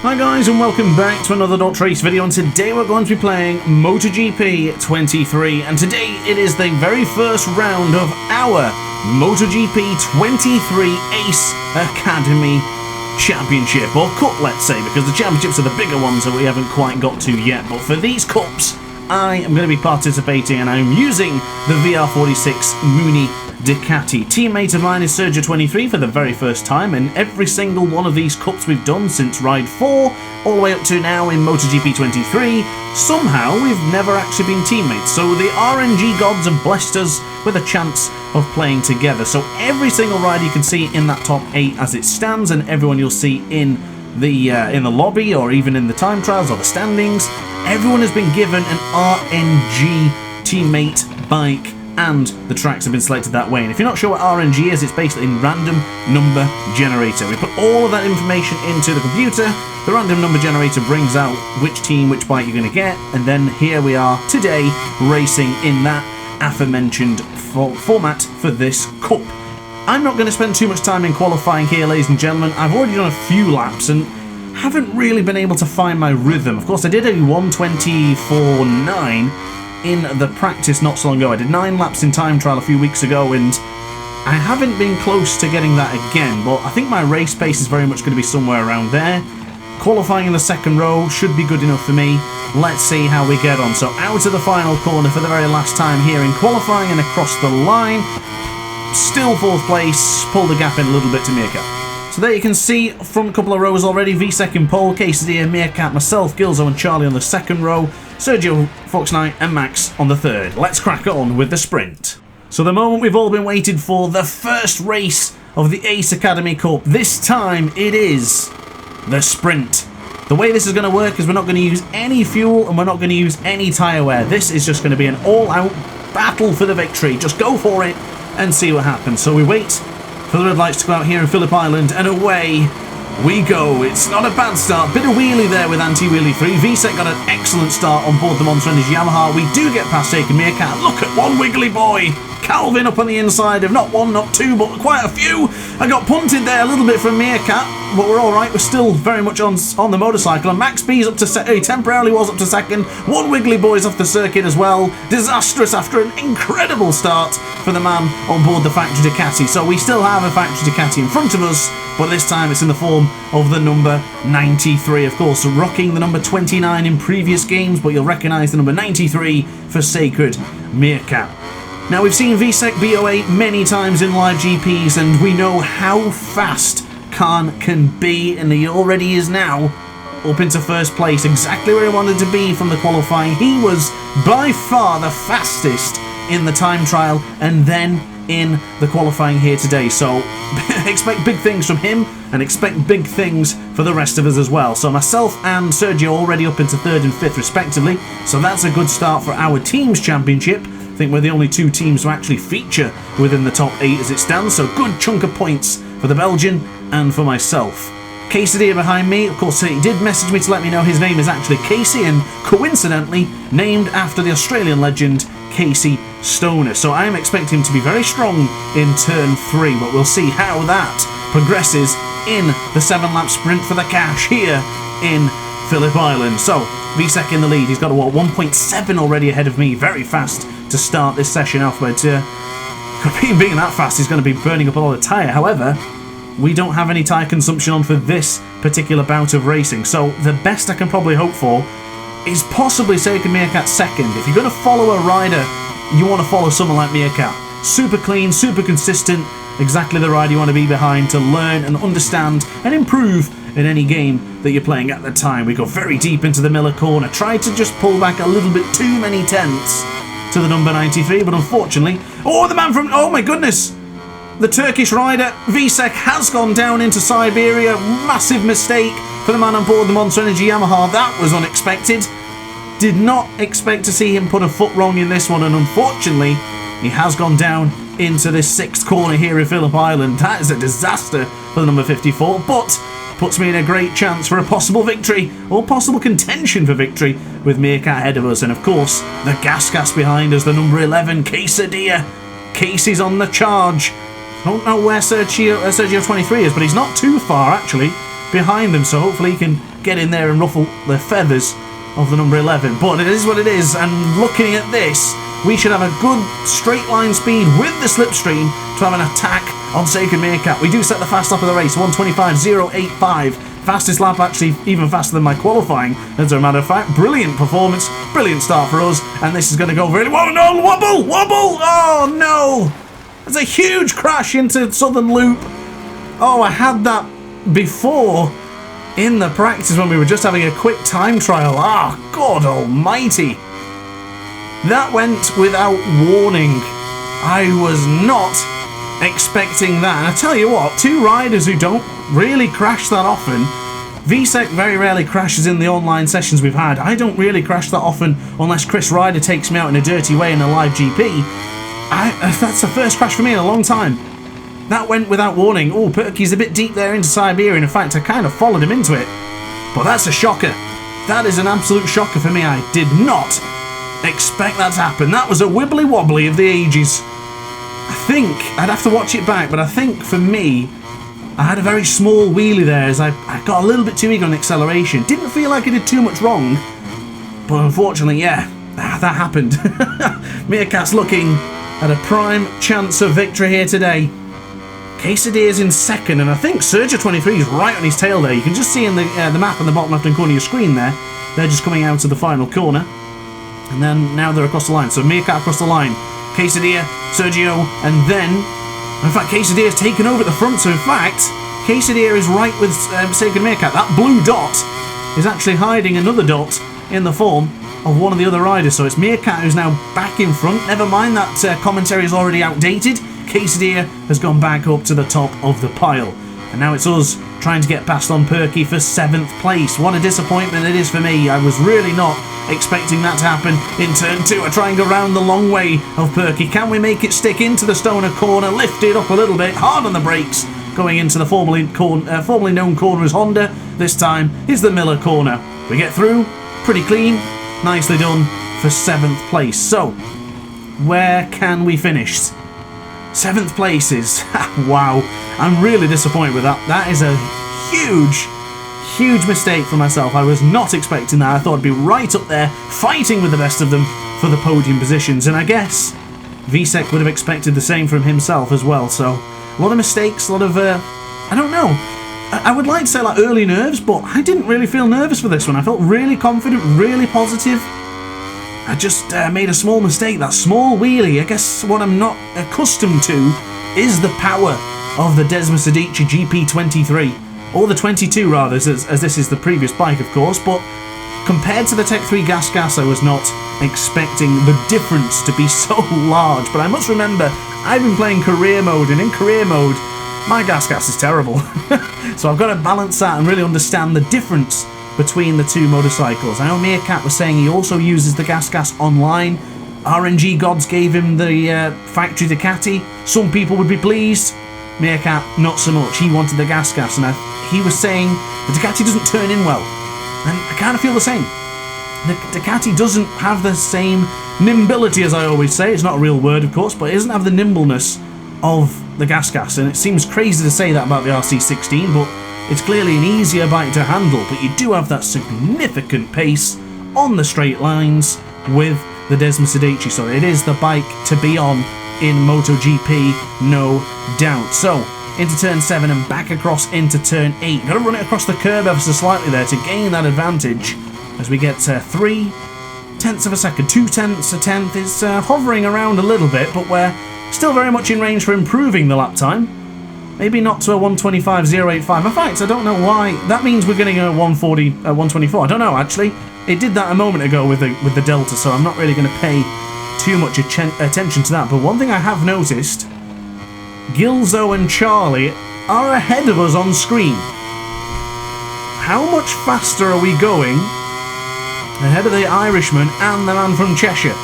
Hi guys, and welcome back to another DrAce video, and today we're going to be playing MotoGP 23, and today it is the very first round of our MotoGP 23 Ace Academy Championship, or Cup let's say, because the championships are the bigger ones that we haven't quite got to yet. But for these Cups I am going to be participating, and I'm using the VR46 Mooney Ducati. Teammate of mine is Sergio23 for the very first time, and every single one of these Cups we've done since Ride 4, all the way up to now in MotoGP 23, somehow we've never actually been teammates. So the RNG gods have blessed us with a chance of playing together. So every single rider you can see in that top 8 as it stands, and everyone you'll see in the lobby or even in the time trials or the standings, everyone has been given an RNG teammate bike, and the tracks have been selected that way. And if you're not sure what RNG is, it's basically a random number generator. We put all of that information into the computer, the random number generator brings out which team, which bike you're going to get, and then here we are today racing in that aforementioned format for this Cup. I'm not going to spend too much time in qualifying here, ladies and gentlemen. I've already done a few laps and haven't really been able to find my rhythm. Of course, I did a 1:24.9 in the practice not so long ago. I did 9 laps in time trial a few weeks ago, and I haven't been close to getting that again, but I think my race pace is very much going to be somewhere around there. Qualifying in the second row should be good enough for me. Let's see how we get on. So out of the final corner for the very last time here in qualifying, and across the line, still 4th place, pulled the gap in a little bit to Meerkat. So there you can see from a couple of rows already, VSEC in pole, Quesadilla, Meerkat, myself, Gilzo and Charlie on the second row, Sergio, Fox Knight and Max on the third. Let's crack on with the sprint. So the moment we've all been waiting for, the first race of the Ace Academy Cup. This time it is the sprint. The way this is going to work is we're not going to use any fuel and we're not going to use any tyre wear. This is just going to be an all-out battle for the victory. Just go for it and see what happens. So we wait for the red lights to go out here in Phillip Island, and away we go. It's not a bad start. Bit of wheelie there with anti-wheelie free. VSEC got an excellent start on board the Monster Energy Yamaha. We do get past Taken Meerkat. Look at one wiggly boy. Calvin up on the inside of not one, not two, but quite a few. I got punted there a little bit from Meerkat, but we're all right. We're still very much on the motorcycle. And Max B's up to he temporarily was up to second. One wiggly boy's off the circuit as well. Disastrous after an incredible start for the man on board the factory Ducati. So we still have a factory Ducati in front of us, but this time it's in the form of the number 93. Of course, rocking the number 29 in previous games, but you'll recognise the number 93 for Sacred Meerkat. Now, we've seen VSEC BOA many times in live GPs, and we know how fast Khan can be, and he already is now up into first place, exactly where he wanted to be from the qualifying. He was by far the fastest in the time trial and then in the qualifying here today. So expect big things from him and expect big things for the rest of us as well. So myself and Sergio already up into 3rd and 5th respectively. So that's a good start for our team's championship. I think we're the only 2 teams to actually feature within the top 8 as it stands. So good chunk of points for the Belgian and for myself. Quesadilla behind me. Of course, he did message me to let me know his name is actually Casey, and coincidentally named after the Australian legend Casey Stoner. So I am expecting him to be very strong in turn 3, but we'll see how that progresses in the 7-lap sprint for the cash here in Phillip Island. So VSEC in the lead. He's got a 1.7 already ahead of me. Very fast to start this session off, but being that fast, he's going to be burning up a lot of tyre. However, we don't have any tyre consumption on for this particular bout of racing, so the best I can probably hope for is possibly Sacred Meerkat second. If you're going to follow a rider, you want to follow someone like Meerkat. Super clean, super consistent, exactly the rider you want to be behind to learn and understand and improve in any game that you're playing at the time. We go very deep into the Miller corner, tried to just pull back a little bit too many tenths to the number 93, but unfortunately, oh, the man from, oh my goodness, the Turkish rider VSEC has gone down into Siberia. Massive mistake for the man on board the Monster Energy Yamaha. That was unexpected. Did not expect to see him put a foot wrong in this one, and unfortunately he has gone down into this 6th corner here in Phillip Island. That is a disaster for the number 54, but puts me in a great chance for a possible victory, or possible contention for victory, with Meerkat ahead of us. And of course, the gas behind us, the number 11, Quesadilla. Casey's on the charge. I don't know where Sergio 23 is, but he's not too far actually behind them, so hopefully he can get in there and ruffle the feathers of the number 11. But it is what it is, and looking at this, we should have a good straight line speed with the slipstream to have an attack on Sacred Meerkat. We do set the fast lap of the race, 1:25.085. Fastest lap, actually even faster than my qualifying, as a matter of fact. Brilliant performance, brilliant start for us, and this is going to go really well. No, wobble, wobble! Oh no! There's a huge crash into Southern Loop. Oh, I had that before in the practice when we were just having a quick time trial. Ah, God almighty. That went without warning. I was not expecting that. And I tell you what, two riders who don't really crash that often. VSEC very rarely crashes in the online sessions we've had. I don't really crash that often unless Chris Ryder takes me out in a dirty way in a live GP. That's the first crash for me in a long time. That went without warning. Oh, Perky's a bit deep there into Siberia. In fact, I kind of followed him into it. But that's a shocker. That is an absolute shocker for me. I did not expect that to happen. That was a wibbly wobbly of the ages. I think I'd have to watch it back, but I think for me, I had a very small wheelie there as I got a little bit too eager on acceleration. Didn't feel like I did too much wrong, but unfortunately, yeah, that happened. Meerkat's looking at a prime chance of victory here today. Quesadilla's in second, and I think Sergio23 is right on his tail there. You can just see in the map on the bottom left-hand corner of your screen there. They're just coming out of the final corner. And then now they're across the line. So Meerkat across the line. Quesadilla, Sergio, and then, in fact, Quesadilla's taken over at the front. So in fact, Quesadilla is right with Sacred Meerkat. That blue dot is actually hiding another dot in the form of one of the other riders. So it's Meerkat who's now back in front. Never mind, that commentary is already outdated. Quesadilla has gone back up to the top of the pile. And now it's us trying to get past on Perky for 7th place. What a disappointment it is for me. I was really not expecting that to happen in turn 2. I try and go round the long way of Perky. Can we make it stick into the Stoner corner? Lift it up a little bit. Hard on the brakes. Going into the formerly known corner as Honda. This time is the Miller corner. We get through. Pretty clean. Nicely done for 7th place. So, where can we finish? 7th place is, wow, I'm really disappointed with that. That is a huge mistake for myself. I was not expecting that. I thought I'd be right up there, fighting with the best of them for the podium positions, and I guess VSEC would have expected the same from himself as well. So, a lot of mistakes, a lot of, I don't know. I would like to say like early nerves, but I didn't really feel nervous for this one. I felt really confident, really positive. I just made a small mistake, that small wheelie. I guess what I'm not accustomed to is the power of the Desmos Adichie GP23. Or the 22 rather, as this is the previous bike of course, but compared to the Tech 3 Gas, I was not expecting the difference to be so large. But I must remember, I've been playing career mode, and in career mode, my gas is terrible. So I've got to balance that and really understand the difference between the two motorcycles. I know Meerkat was saying he also uses the gas online. RNG gods gave him the factory Ducati. Some people would be pleased. Meerkat, not so much. He wanted the gas, and he was saying the Ducati doesn't turn in well. And I kind of feel the same. The Ducati doesn't have the same nimbility, as I always say. It's not a real word, of course, but it doesn't have the nimbleness of the gas. And it seems crazy to say that about the RC16, but it's clearly an easier bike to handle. But you do have that significant pace on the straight lines with the Desmos Adichie. So it is the bike to be on in MotoGP, no doubt. So, into turn 7 and back across into turn 8. Got to run it across the curb ever so slightly there to gain that advantage as we get 3/10 of a second. 2/10 a tenth is hovering around a little bit, but we're still very much in range for improving the lap time. Maybe not to a 1:25.085. In fact, I don't know why. That means we're getting a 1:24. I don't know, actually. It did that a moment ago with the Delta, so I'm not really going to pay too much attention to that. But one thing I have noticed, Gilzo and Charlie are ahead of us on screen. How much faster are we going ahead of the Irishman and the man from Cheshire?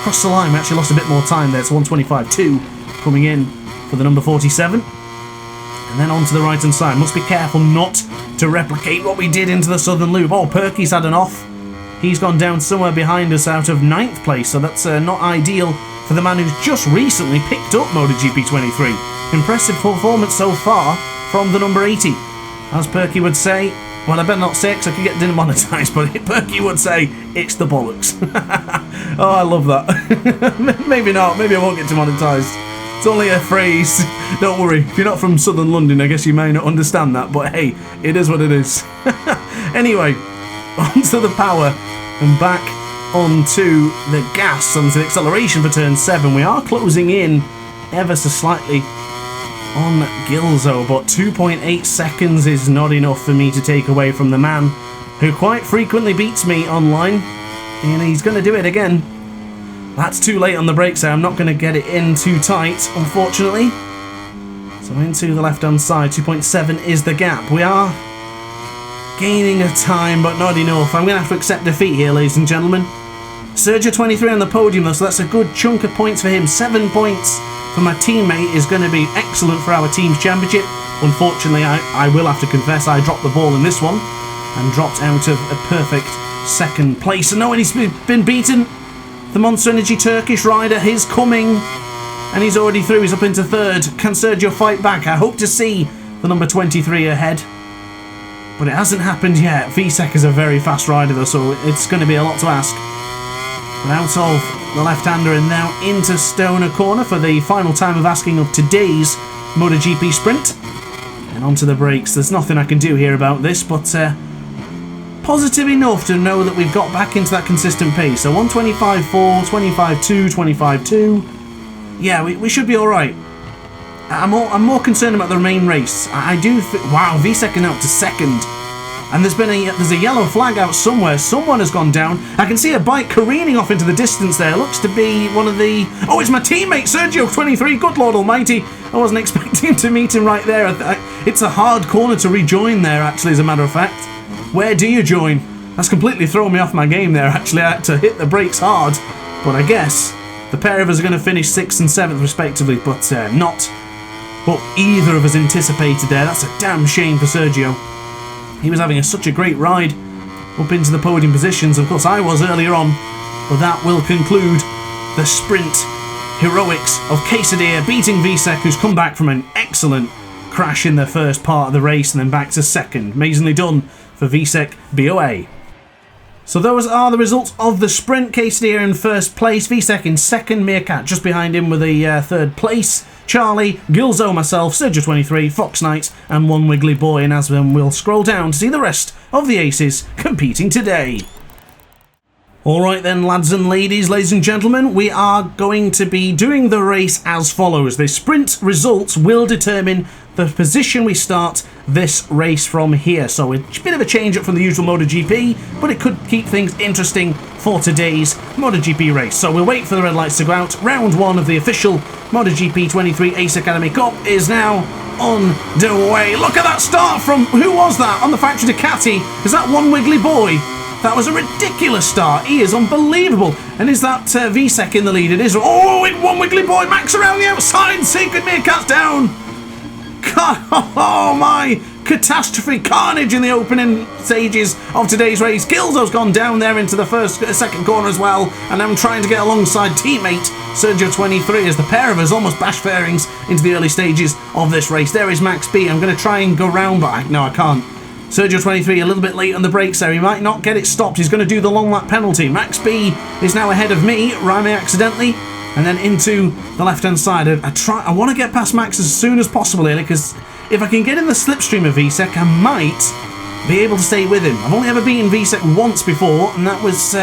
Across the line, we actually lost a bit more time there. It's 1:25.2 coming in for the number 47. And then on to the right-hand side. Must be careful not to replicate what we did into the Southern Loop. Oh, Perky's had an off. He's gone down somewhere behind us out of 9th place, so that's not ideal for the man who's just recently picked up MotoGP 23. Impressive performance so far from the number 80. As Perky would say, Well, I better not say it because I could get demonetized, but Perky would say, it's the bollocks. Oh, I love that. Maybe not. Maybe I won't get demonetized. It's only a phrase. Don't worry. If you're not from southern London, I guess you may not understand that, but hey, it is what it is. Anyway, onto the power and back onto the gas, onto the acceleration for turn 7. We are closing in ever so slightly on Gilzo, but 2.8 seconds is not enough for me to take away from the man who quite frequently beats me online, and he's going to do it again. That's too late on the brakes there. I'm not going to get it in too tight, unfortunately. So into the left hand side, 2.7 is the gap. We are gaining a time, but not enough. I'm going to have to accept defeat here, ladies and gentlemen. Sergio 23 on the podium though, so that's a good chunk of points for him. 7 points for my teammate is going to be excellent for our team's championship. Unfortunately, I will have to confess, I dropped the ball in this one and dropped out of a perfect second place. And no one he's been beaten. The Monster Energy Turkish rider is coming, and he's already through. He's up into third. Can Sergio fight back? I hope to see the number 23 ahead, but it hasn't happened yet. Visek is a very fast rider though, so it's going to be a lot to ask. But out of the left-hander and now into Stoner Corner for the final time of asking of today's MotoGP sprint. And onto the brakes. There's nothing I can do here about this, but positive enough to know that we've got back into that consistent pace. So 125.4, 25.2, 25.2. Yeah, we should be alright. I'm more concerned about the main race. I do wow, Visek is out to second. And there's a yellow flag out somewhere. Someone has gone down. I can see a bike careening off into the distance there. Looks to be one of the... Oh, it's my teammate, Sergio 23. Good Lord Almighty. I wasn't expecting to meet him right there. It's a hard corner to rejoin there, actually, as a matter of fact. Where do you join? That's completely thrown me off my game there, actually. I had to hit the brakes hard. But I guess the pair of us are going to finish 6th and 7th, respectively. But not what either of us anticipated there. That's a damn shame for Sergio. He was having such a great ride up into the podium positions. Of course, I was earlier on. But that will conclude the sprint heroics of Quesadilla beating Visek, who's come back from an excellent crash in the first part of the race and then back to second. Amazingly done for Visek BOA. So those are the results of the sprint. Quesadilla in first place, Visek in second, Meerkat just behind him with a third place. Charlie, Gilzo, myself, Sergio 23, Fox Knight, and One Wiggly Boy. And as we'll scroll down to see the rest of the aces competing today. Alright then, lads and ladies and gentlemen, we are going to be doing the race as follows. The sprint results will determine the position we start this race from here. So it's a bit of a change up from the usual MotoGP, but it could keep things interesting for today's MotoGP race. So we'll wait for the red lights to go out. Round 1 of the official MotoGP 23 Ace Academy Cup is now on the way. Look at that start from, who was that on the factory Ducati? Is that One Wiggly Boy? That was a ridiculous start. He is unbelievable. And is that Visek in the lead? It is. Oh, One Wiggly Boy. Max around the outside. Secret Meerkat's down. God, oh my. Catastrophe. Carnage in the opening stages of today's race. Gilzo's gone down there into the second corner as well. And I'm trying to get alongside teammate Sergio 23 as the pair of us almost bash fairings into the early stages of this race. There is Max B. I'm going to try and go round, but no, I can't. Sergio 23 a little bit late on the brakes there. He might not get it stopped. He's going to do the long lap penalty. Max B is now ahead of me, rhyming accidentally, and then into the left-hand side. I want to get past Max as soon as possible here, because if I can get in the slipstream of Visek, I might be able to stay with him. I've only ever beaten Visek once before, and that was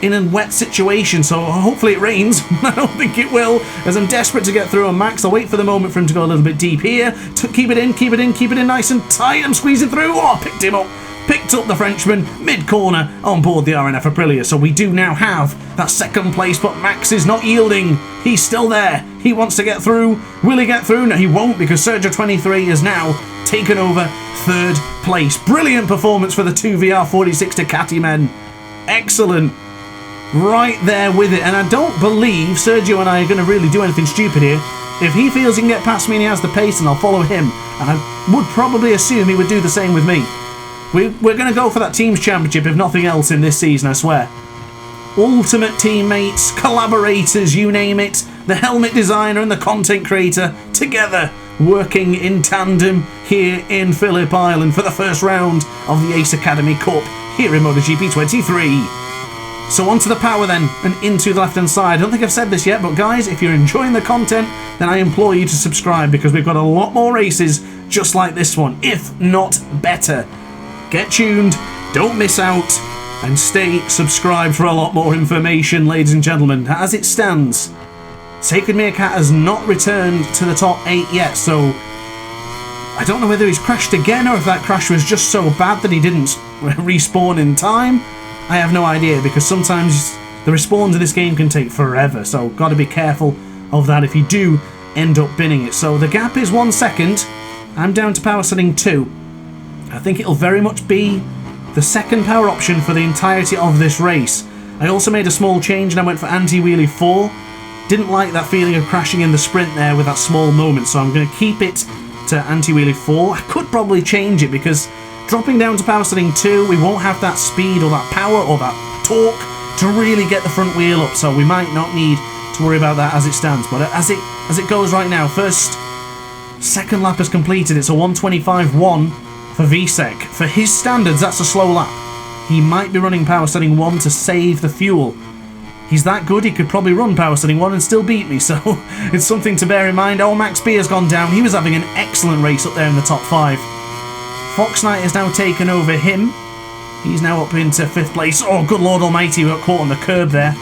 in a wet situation, so hopefully it rains. I don't think it will, as I'm desperate to get through on Max. I'll wait for the moment for him to go a little bit deep here. Keep it in, keep it in, keep it in nice and tight. I'm squeezing through. Oh, picked him up. Picked up the Frenchman mid-corner on board the RNF Aprilia. So we do now have that second place, but Max is not yielding. He's still there. He wants to get through. Will he get through? No, he won't, because Sergio 23 has now taken over third place. Brilliant performance for the 2VR46 Ducati men. Excellent. Right there with it, and I don't believe Sergio and I are going to really do anything stupid here. If he feels he can get past me and he has the pace, then I'll follow him, and I would probably assume he would do the same with me. We're going to go for that team's championship, if nothing else, in this season, I swear. Ultimate teammates, collaborators, you name it, the helmet designer and the content creator, together working in tandem here in Phillip Island for the first round of the Ace Academy Cup here in MotoGP 23. So onto the power then, and into the left-hand side. I don't think I've said this yet, but guys, if you're enjoying the content, then I implore you to subscribe, because we've got a lot more races just like this one, if not better. Get tuned, don't miss out, and stay subscribed for a lot more information, ladies and gentlemen. As it stands, Sacred Meerkat has not returned to the top 8 yet, so I don't know whether he's crashed again or if that crash was just so bad that he didn't respawn in time. I have no idea, because sometimes the respawns in this game can take forever, so got to be careful of that if you do end up binning it. So the gap is 1 second. I'm down to power setting 2. I think it'll very much be the second power option for the entirety of this race. I also made a small change and I went for anti-wheelie 4. Didn't like that feeling of crashing in the sprint there with that small moment, so I'm going to keep it to anti-wheelie 4. I could probably change it, because dropping down to power setting 2, we won't have that speed or that power or that torque to really get the front wheel up, so we might not need to worry about that as it stands. But as it goes right now, second lap is completed. It's a 1:25.1 for VSEC. For his standards, that's a slow lap. He might be running power setting 1 to save the fuel. He's that good, he could probably run power setting 1 and still beat me, so it's something to bear in mind. Oh, Max B has gone down. He was having an excellent race up there in the top 5. Fox Knight has now taken over him. He's now up into 5th place. Oh, good Lord Almighty, we got caught on the curb there.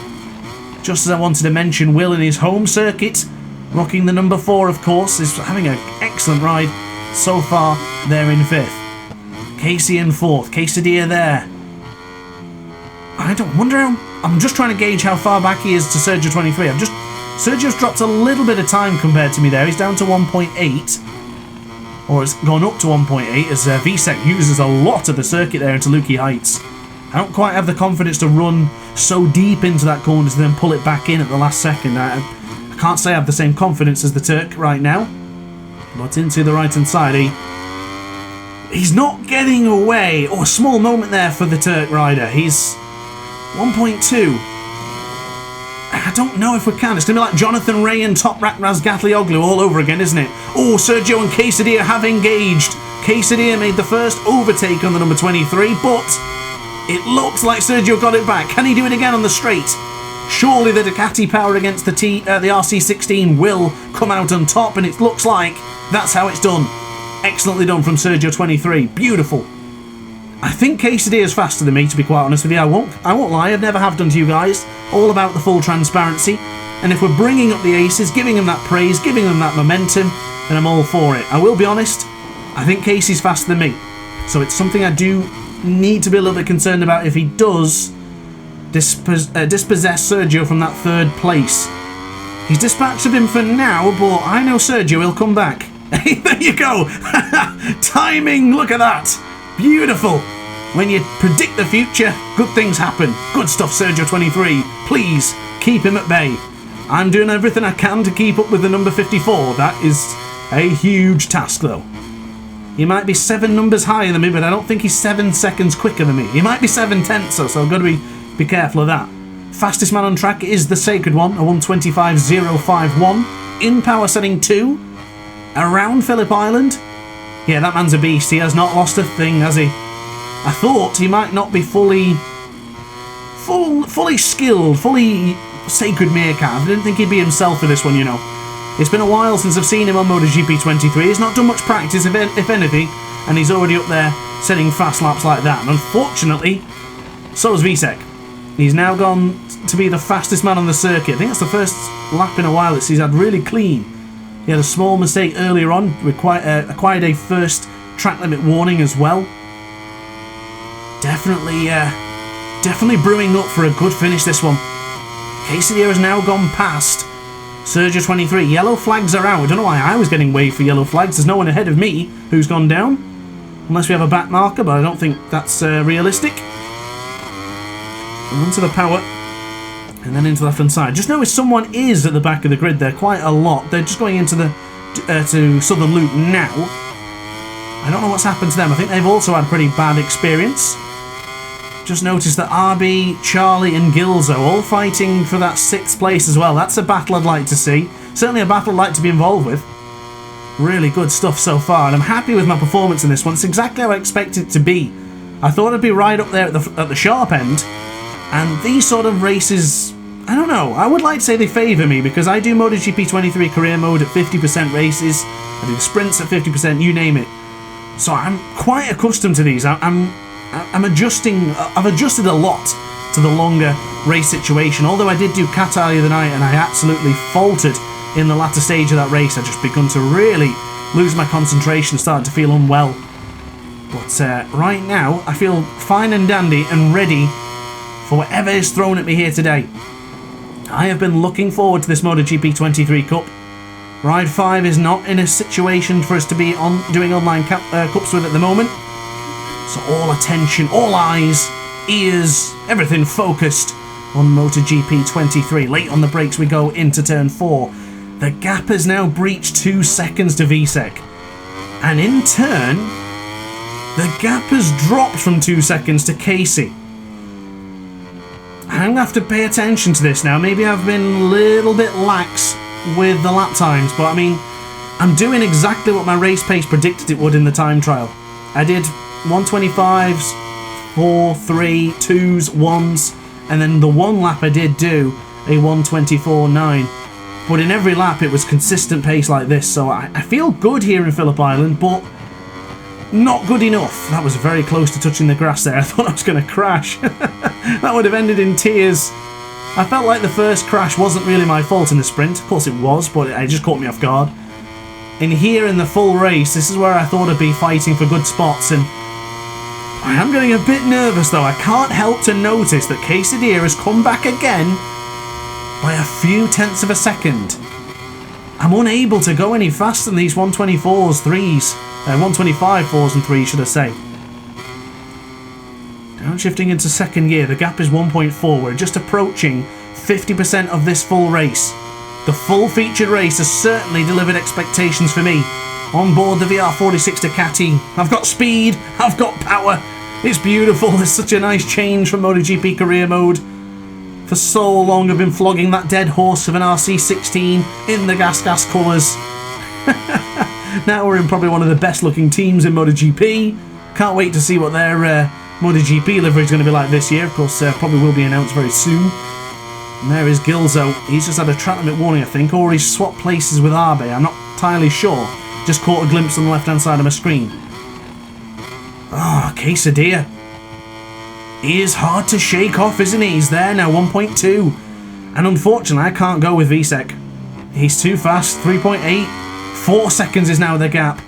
Just as I wanted to mention, Will in his home circuit, rocking the number 4, of course, is having an excellent ride so far. They're in 5th. Casey in 4th. Quesadilla there. I don't wonder how... I'm just trying to gauge how far back he is to Sergio 23. Sergio's dropped a little bit of time compared to me there. He's down to 1.8. Or it's gone up to 1.8 as VSEC uses a lot of the circuit there into Lukey Heights. I don't quite have the confidence to run so deep into that corner to then pull it back in at the last second. I can't say I have the same confidence as the Turk right now. But into the right-hand side, he's not getting away. Oh, a small moment there for the Turk rider. He's 1.2. I don't know if we can. It's going to be like Jonathan Ray and Toprak Razgatlioglu all over again, isn't it? Oh, Sergio and Quesadilla have engaged. Quesadilla made the first overtake on the number 23, but it looks like Sergio got it back. Can he do it again on the straight? Surely the Ducati power against the RC16 will come out on top, and it looks like that's how it's done. Excellently done from Sergio 23. Beautiful. I think Quesadilla is faster than me, to be quite honest with you. I won't lie, I never have done to you guys. All about the full transparency. And if we're bringing up the aces, giving them that praise, giving them that momentum, then I'm all for it. I will be honest, I think Casey's faster than me. So it's something I do need to be a little bit concerned about if he does dispossess Sergio from that 3rd place. He's dispatched of him for now, but I know Sergio, he'll come back. Hey, there you go! Timing, look at that! Beautiful! When you predict the future, good things happen. Good stuff, Sergio 23. Please, keep him at bay. I'm doing everything I can to keep up with the number 54. That is a huge task, though. He might be 7 numbers higher than me, but I don't think he's 7 seconds quicker than me. He might be 7 tenths, so I've got to be careful of that. Fastest man on track is the Sacred One, a 1:25.051. In power setting 2. Around Phillip Island. Yeah, that man's a beast. He has not lost a thing, has he? I thought he might not be fully skilled, fully Sacred Meerkat. I didn't think he'd be himself for this one, you know. It's been a while since I've seen him on MotoGP 23. He's not done much practice, if anything, and he's already up there setting fast laps like that. And unfortunately, so has VSEC. He's now gone to be the fastest man on the circuit. I think that's the first lap in a while that he's had really clean. He had a small mistake earlier on, acquired a first track limit warning as well. Definitely brewing up for a good finish, this one. Quesadilla has now gone past Sergio 23. Yellow flags are out. I don't know why I was getting waved for yellow flags. There's no one ahead of me who's gone down. Unless we have a back marker, but I don't think that's realistic. And onto the power. And then into the left-hand side. Just notice someone is at the back of the grid there. Quite a lot. They're just going into the to Southern Loop now. I don't know what's happened to them. I think they've also had pretty bad experience. Just noticed that RB, Charlie and Gilzo all fighting for that 6th place as well. That's a battle I'd like to see. Certainly a battle I'd like to be involved with. Really good stuff so far, and I'm happy with my performance in this one. It's exactly how I expected it to be. I thought I'd be right up there at the sharp end, and these sort of races, I don't know, I would like to say they favour me, because I do MotoGP 23 career mode at 50% races, I do the sprints at 50%, you name it. So I'm quite accustomed to these. I'm adjusting, I've adjusted a lot to the longer race situation, although I did do Qatar the other night, and I absolutely faltered in the latter stage of that race. I just begun to really lose my concentration, started to feel unwell. But right now, I feel fine and dandy and ready for whatever is thrown at me here today. I have been looking forward to this MotoGP 23 Cup. Ride 5 is not in a situation for us to be doing online cups with at the moment. So all attention, all eyes, ears, everything focused on MotoGP 23. Late on the brakes we go into turn 4. The gap has now breached 2 seconds to Visek. And in turn, the gap has dropped from 2 seconds to Casey. I'm going to have to pay attention to this now. Maybe I've been a little bit lax with the lap times, but I mean, I'm doing exactly what my race pace predicted it would in the time trial. I did 125s, 4, 3, 2s, 1s, and then the one lap I did do a 124.9. But in every lap it was consistent pace like this, so I feel good here in Phillip Island, but not good enough. That was very close to touching the grass there. I thought I was going to crash. That would have ended in tears. I felt like the first crash wasn't really my fault in the sprint. Of course it was, but it just caught me off guard. In here in the full race, this is where I thought I'd be fighting for good spots, and I am getting a bit nervous though. I can't help to notice that Quesadilla has come back again by a few tenths of a second. I'm unable to go any faster than these 124s, 3s. 125 4s and 3s, should I say. Downshifting into second gear, the gap is 1.4. We're just approaching 50% of this full race. The full featured race has certainly delivered expectations for me. On board the VR46 Ducati, I've got speed, I've got power. It's beautiful. There's such a nice change from MotoGP career mode. For so long I've been flogging that dead horse of an RC16 in the gas colours. Now we're in probably one of the best looking teams in MotoGP. Can't wait to see what their MotoGP livery is going to be like this year. Of course, probably will be announced very soon. And there is Gilzo. He's just had a track limit warning, I think, or he's swapped places with Arbe. I'm not entirely sure. Just caught a glimpse on the left hand side of my screen. Ah, Quesadilla. He is hard to shake off, isn't he? He's there now, 1.2. And unfortunately, I can't go with Visek. He's too fast, 3.8. 4 seconds is now the gap.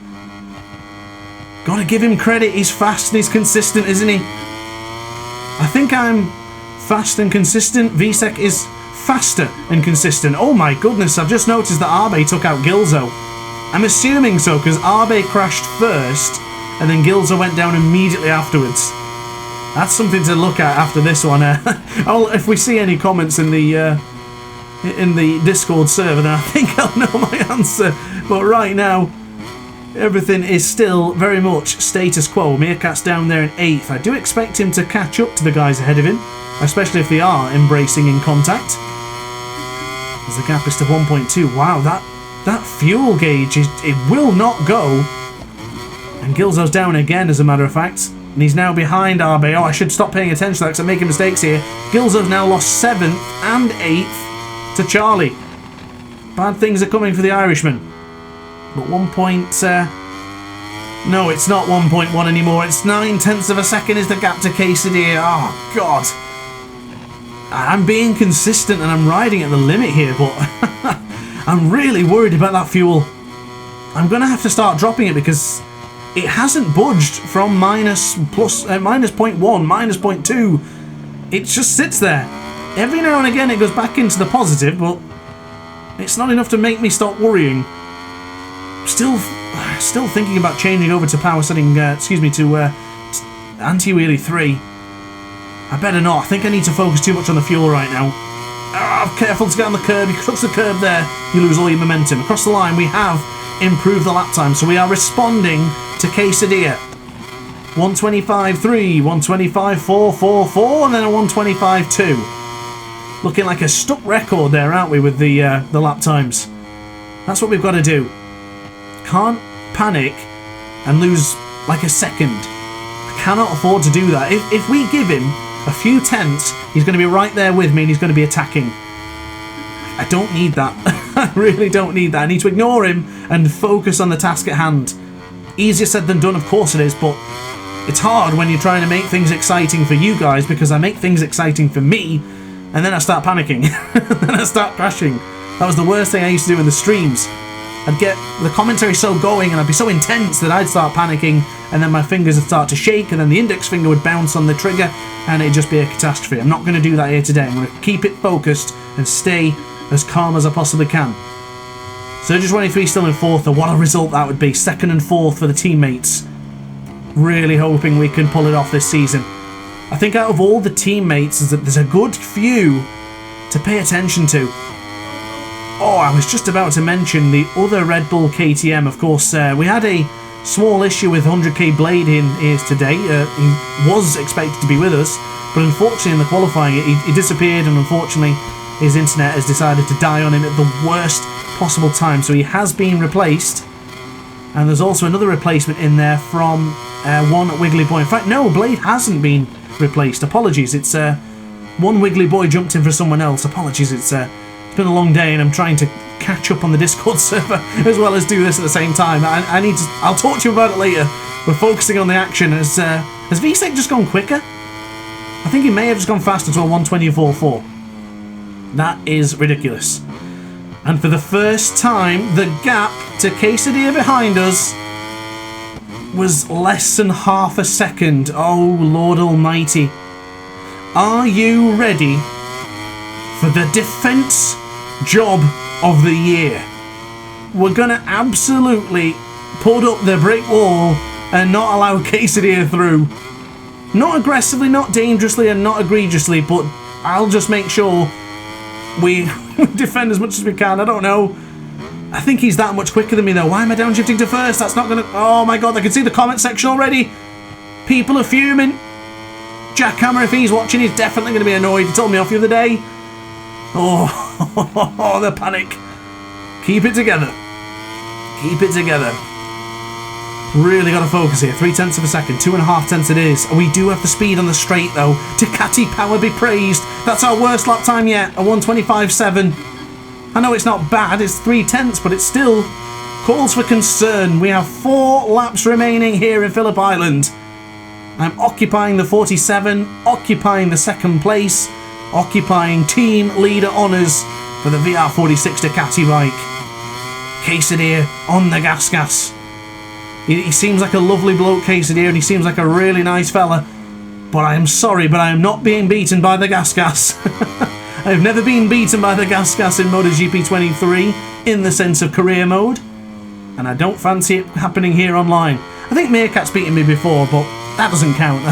Gotta give him credit, he's fast and he's consistent, isn't he? I think I'm fast and consistent. Visek is faster and consistent. Oh my goodness, I've just noticed that Arbe took out Gilzo. I'm assuming so, because Arbe crashed first, and then Gilzo went down immediately afterwards. That's something to look at after this one. If we see any comments in the Discord server, then I think I'll know my answer. But right now, everything is still very much status quo. Meerkat's down there in 8th. I do expect him to catch up to the guys ahead of him, especially if they are embracing in contact. As the gap is to 1.2. Wow, that fuel gauge, it will not go. And Gilzo's down again, as a matter of fact. And he's now behind Arbe. Oh, I should stop paying attention to that because I'm making mistakes here. Gilzo's now lost 7th and 8th to Charlie. Bad things are coming for the Irishman. But 1 point... no, it's not 1.1 anymore. It's 9 tenths of a second is the gap to Quesadilla. Oh, God. I'm being consistent and I'm riding at the limit here, but I'm really worried about that fuel. I'm going to have to start dropping it because it hasn't budged from minus 0.1, minus 0.2. It just sits there. Every now and again it goes back into the positive, but it's not enough to make me stop worrying. Still thinking about changing over to power setting, to anti-wheelie 3. I better not. I think I need to focus too much on the fuel right now. Oh, careful to get on the curb. You touch the curb there, you lose all your momentum. Across the line, we have improved the lap time, so we are responding to Quesadilla. 125.3, 125.444, and then a 125.2. Looking like a stuck record there, aren't we, with the lap times? That's what we've got to do. can't panic and lose like a second. I cannot afford to do that. If we give him a few tenths, he's going to be right there with me and he's going to be attacking. I don't need that. I really don't need that. I need to ignore him and focus on the task at hand. Easier said than done, of course it is, but it's hard when you're trying to make things exciting for you guys, because I make things exciting for me and then I start panicking. Then I start crashing. That was the worst thing I used to do in the streams. I'd get the commentary so going and I'd be so intense that I'd start panicking, and then my fingers would start to shake, and then the index finger would bounce on the trigger and it'd just be a catastrophe. I'm not going to do that here today. I'm going to keep it focused and stay as calm as I possibly can. Surgeon 23 still in 4th, and what a result that would be. 2nd and 4th for the teammates. Really hoping we can pull it off this season. I think out of all the teammates, there's a good few to pay attention to. Oh, I was just about to mention the other Red Bull KTM. Of course, we had a small issue with 100k Blade in here today. He was expected to be with us, but unfortunately in the qualifying he disappeared, and unfortunately his internet has decided to die on him at the worst possible time. So he has been replaced, and there's also another replacement in there from one Wiggly Boy. In fact, no, Blade hasn't been replaced. Apologies, it's one Wiggly Boy jumped in for someone else. Apologies, it's been a long day and I'm trying to catch up on the Discord server as well as do this at the same time. I need to. I'll talk to you about it later. We're focusing on the action. Has VSEC just gone quicker? I think he may have just gone faster to a 124.4. That is ridiculous. And for the first time, the gap to Quesadilla behind us was less than half a second. Oh, Lord Almighty. Are you ready for the defense job of the year? We're going to absolutely put up the brick wall and not allow Quesadilla through. Not aggressively, not dangerously, and not egregiously, but I'll just make sure we defend as much as we can. I don't know. I think he's that much quicker than me, though. Why am I downshifting to first? That's not going to... Oh, my God. I can see the comment section already. People are fuming. Jackhammer, if he's watching, he's definitely going to be annoyed. He told me off the other day. Oh, the panic. Keep it together. Keep it together. Really got to focus here. 0.3 of a second. 2.5 tenths it is. We do have the speed on the straight, though. Ducati power be praised. That's our worst lap time yet. A 125.7. I know it's not bad. It's 0.3, but it still calls for concern. We have 4 laps remaining here in Phillip Island. I'm occupying the 47, occupying the 2nd place, occupying team leader honours for the VR46 Ducati bike. Quesadilla on the gas. He seems like a lovely bloke, Quesadilla, and he seems like a really nice fella. But I am sorry, but I am not being beaten by the gas. I have never been beaten by the gas in MotoGP 23 in the sense of career mode. And I don't fancy it happening here online. I think Meerkat's beaten me before, but that doesn't count.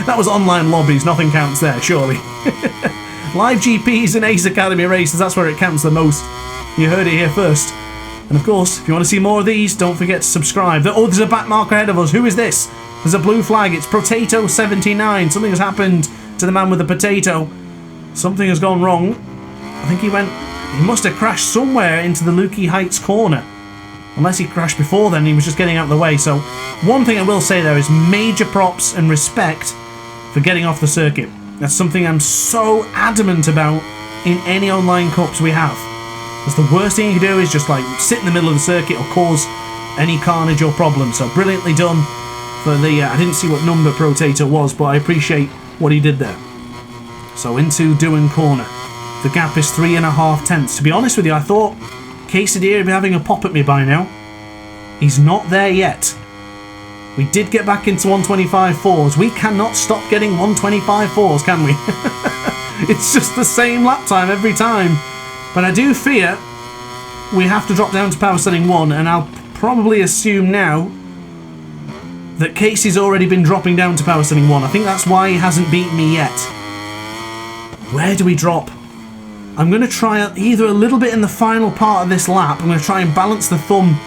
That was online lobbies. Nothing counts there, surely. Live GPs and Ace Academy races, that's where it counts the most. You heard it here first. And of course, if you want to see more of these, don't forget to subscribe. Oh, there's a back marker ahead of us. Who is this? There's a blue flag. It's Potato79. Something has happened to the man with the potato. Something has gone wrong. I think he must have crashed somewhere into the Lukey Heights corner. Unless he crashed before then, he was just getting out of the way. So, one thing I will say there is major props and respect for getting off the circuit. That's something I'm so adamant about in any online cups we have. Because the worst thing you can do is just like sit in the middle of the circuit or cause any carnage or problem. So, brilliantly done for the... I didn't see what number Potato was, but I appreciate what he did there. So, into Doan corner. The gap is 3.5 tenths. To be honest with you, I thought Quesadilla would be having a pop at me by now. He's not there yet. We did get back into 125.4s. We cannot stop getting 125.4s, can we? It's just the same lap time every time. But I do fear we have to drop down to power setting 1, and I'll probably assume now that Casey's already been dropping down to power setting 1. I think that's why he hasn't beaten me yet. Where do we drop? I'm going to try either a little bit in the final part of this lap. I'm going to try and balance the thumb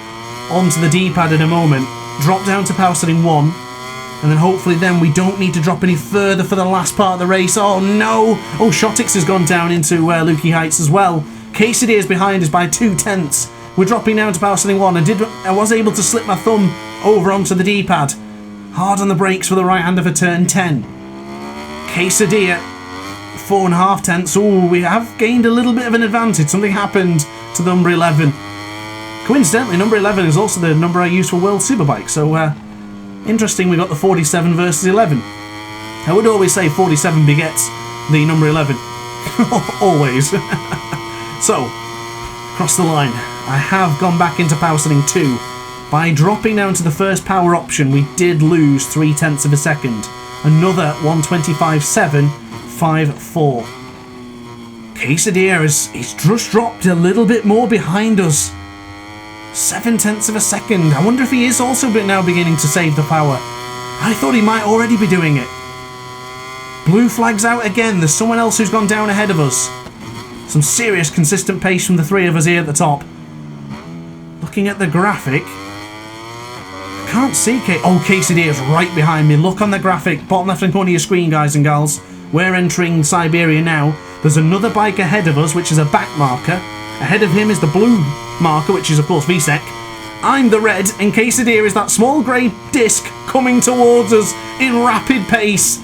onto the D-pad in a moment. Drop down to power setting 1. And then hopefully then we don't need to drop any further for the last part of the race. Oh no! Oh, Shotix has gone down into Lukey Heights as well. Quesadilla is behind us by 2 tenths. We're dropping down to power setting 1. I was able to slip my thumb over onto the D-pad. Hard on the brakes for the right hander for turn 10. Quesadilla, 4.5 tenths. Ooh, we have gained a little bit of an advantage. Something happened to the number 11. Coincidentally, number 11 is also the number I use for World Superbike, so interesting we got the 47 versus 11. I would always say 47 begets the number 11. Always. So, across the line, I have gone back into power setting 2. By dropping down to the first power option, we did lose 0.3 of a second. Another 1:25.754. Quesadilla he's just dropped a little bit more behind us. 0.7 of a second. I wonder if he is also now beginning to save the power. I thought he might already be doing it. Blue flag's out again. There's someone else who's gone down ahead of us. Some serious consistent pace from the three of us here at the top. Looking at the graphic, I can't see Quesadilla's right behind me. Look on the graphic, bottom left hand corner of your screen, guys and gals. We're entering Siberia now. There's another bike ahead of us, which is a back marker. Ahead of him is the blue marker, which is of course VSEC. I'm the red, and Quesadilla is that small grey disc coming towards us in rapid pace.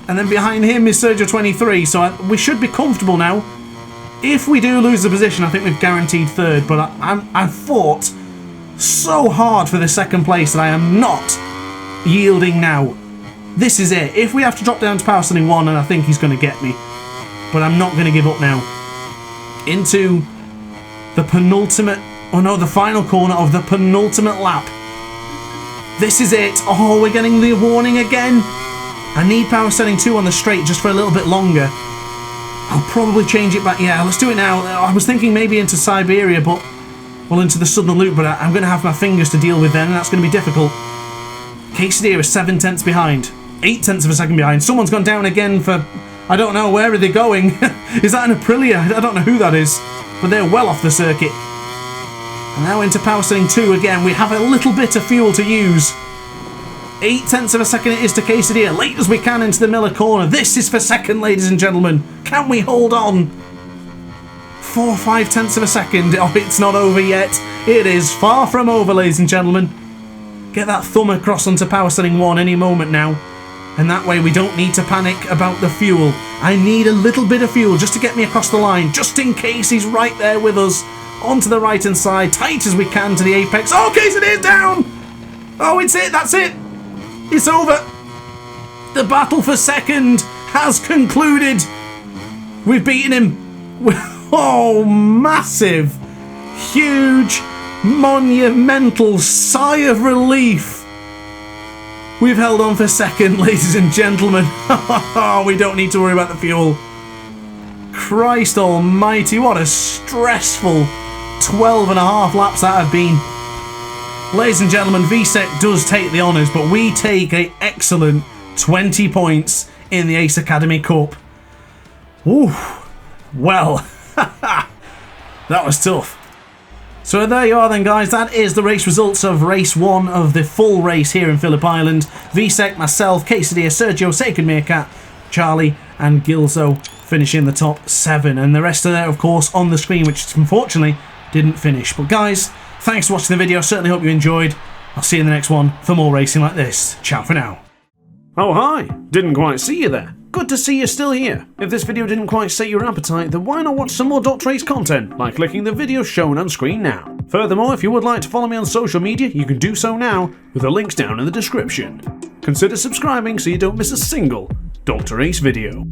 And then behind him is Sergio 23, so we should be comfortable now. If we do lose the position, I think we've guaranteed third, but I fought so hard for this second place that I am not yielding now. This is it. If we have to drop down to power setting 1, and I think he's going to get me, but I'm not going to give up now. Into the penultimate, oh no, the final corner of the penultimate lap. This is it. Oh, we're getting the warning again. I need power setting 2 on the straight just for a little bit longer. I'll probably change it back. Yeah, let's do it now. I was thinking maybe into Siberia, but well, into the southern loop, but I'm going to have my fingers to deal with then, and that's going to be difficult. Quesadilla is 0.7 behind. 0.8 of a second behind. Someone's gone down again for, I don't know, where are they going? Is that an Aprilia? I don't know who that is, but they're well off the circuit. And now into power setting 2 again. We have a little bit of fuel to use. 0.8 of a second it is to Quesadilla. Late as we can into the Miller corner. This is for second, ladies and gentlemen. Can we hold on? 4 or 5 of a second. Oh, it's not over yet. It is far from over, ladies and gentlemen. Get that thumb across onto power setting 1 any moment now. And that way we don't need to panic about the fuel. I need a little bit of fuel just to get me across the line, just in case he's right there with us. Onto the right hand side, tight as we can to the apex. Oh, Quesadilla's down! Oh, it's it, that's it! It's over! The battle for second has concluded. We've beaten him. Oh, massive, huge, monumental sigh of relief. We've held on for second, ladies and gentlemen. We don't need to worry about the fuel. Christ almighty, what a stressful 12.5 laps that have been. Ladies and gentlemen, VSEC does take the honours, but we take an excellent 20 points in the Ace Academy Cup. Ooh, well, that was tough. So there you are then, guys. That is the race results of race 1 of the full race here in Phillip Island. VSEC, myself, Quesadilla, Sergio, Sacred Meerkat, Charlie and Gilzo finishing the top 7. And the rest are there, of course, on the screen, which unfortunately didn't finish. But guys, thanks for watching the video. Certainly hope you enjoyed. I'll see you in the next one for more racing like this. Ciao for now. Oh, hi. Didn't quite see you there. Good to see you're still here. If this video didn't quite sate your appetite, then why not watch some more DrAce content by clicking the video shown on screen now. Furthermore, if you would like to follow me on social media, you can do so now with the links down in the description. Consider subscribing so you don't miss a single DrAce video.